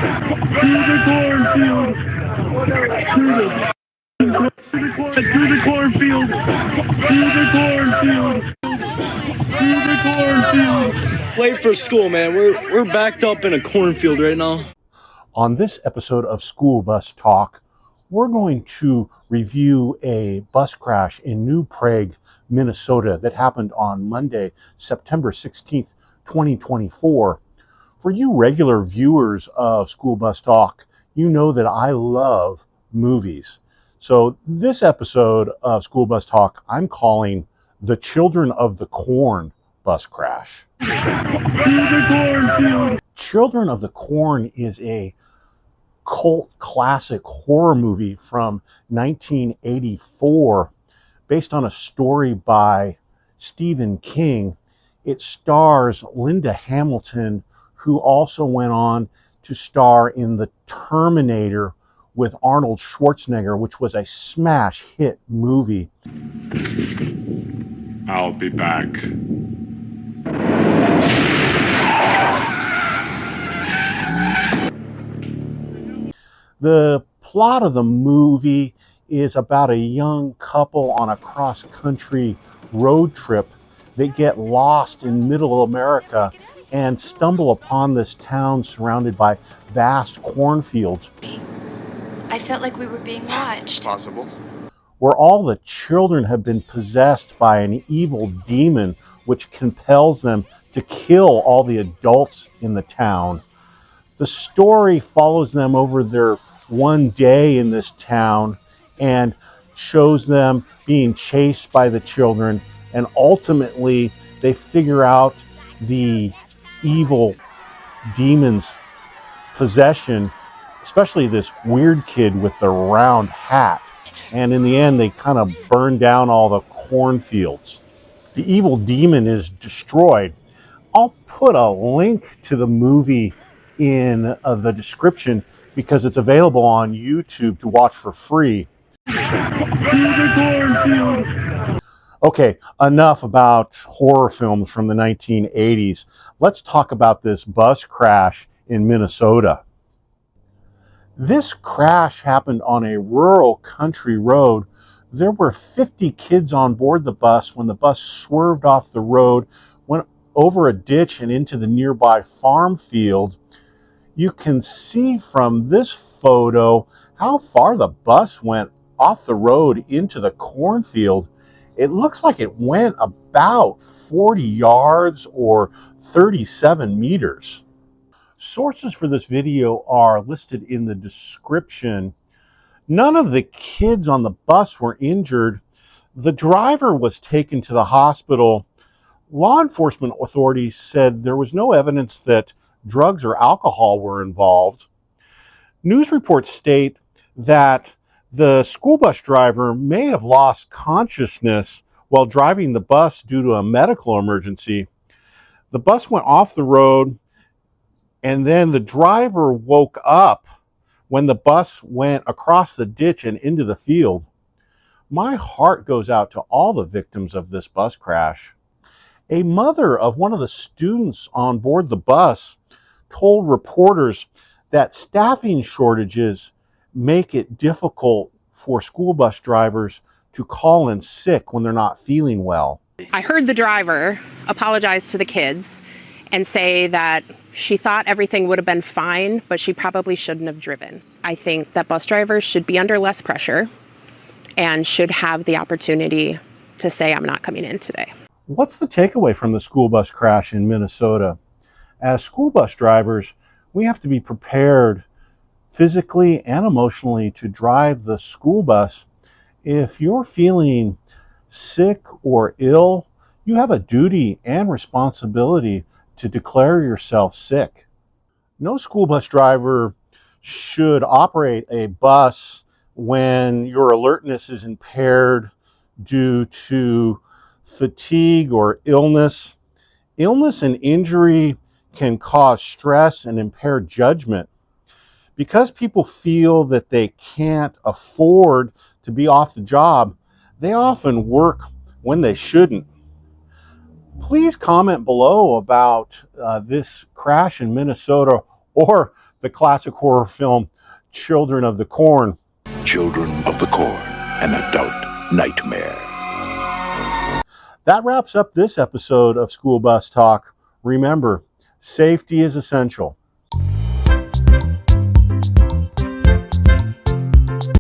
cornfield. To the cornfield. To the cornfield. To the cornfield. Late for school, man. We're backed up in a cornfield right now. On this episode of School Bus Talk, we're going to review a bus crash in New Prague, Minnesota that happened on Monday, September 16th, 2024. For you regular viewers of School Bus Talk, you know that I love movies. So this episode of School Bus Talk, I'm calling The Children of the Corn Bus Crash. Children of the Corn is a cult classic horror movie from 1984 based on a story by Stephen King. It stars Linda Hamilton, who also went on to star in the Terminator with Arnold Schwarzenegger, which was a smash hit movie. I'll be back. The plot of the movie is about a young couple on a cross-country road trip that get lost in middle America and stumble upon this town surrounded by vast cornfields. I felt like we were being watched. Possible. Where all the children have been possessed by an evil demon which compels them to kill all the adults in the town. The story follows them over their one day in this town and shows them being chased by the children, and ultimately they figure out the evil demon's possession, especially this weird kid with the round hat. And in the end, they kind of burn down all the cornfields. The evil demon is destroyed. I'll put a link to the movie in the description because it's available on YouTube to watch for free. Okay, enough about horror films from the 1980s. Let's talk about this bus crash in Minnesota. This crash happened on a rural country road. There were 50 kids on board the bus when the bus swerved off the road, went over a ditch and into the nearby farm field. You can see from this photo how far the bus went off the road into the cornfield. It looks like it went about 40 yards or 37 meters. Sources for this video are listed in the description. None of the kids on the bus were injured. The driver was taken to the hospital. Law enforcement authorities said there was no evidence that drugs or alcohol were involved. News reports state that the school bus driver may have lost consciousness while driving the bus due to a medical emergency. The bus went off the road, and then the driver woke up when the bus went across the ditch and into the field. My heart goes out to all the victims of this bus crash. A mother of one of the students on board the bus told reporters that staffing shortages make it difficult for school bus drivers to call in sick when they're not feeling well. I heard the driver apologize to the kids and say that she thought everything would have been fine, but she probably shouldn't have driven. I think that bus drivers should be under less pressure and should have the opportunity to say, I'm not coming in today. What's the takeaway from the school bus crash in Minnesota? As school bus drivers, we have to be prepared physically and emotionally to drive the school bus. If you're feeling sick or ill, you have a duty and responsibility to declare yourself sick. No school bus driver should operate a bus when your alertness is impaired due to fatigue or illness. Illness and injury can cause stress and impair judgment. Because people feel that they can't afford to be off the job, they often work when they shouldn't. Please comment below about this crash in Minnesota or the classic horror film Children of the Corn. Children of the Corn, an adult nightmare. That wraps up this episode of School Bus Talk. Remember, safety is essential.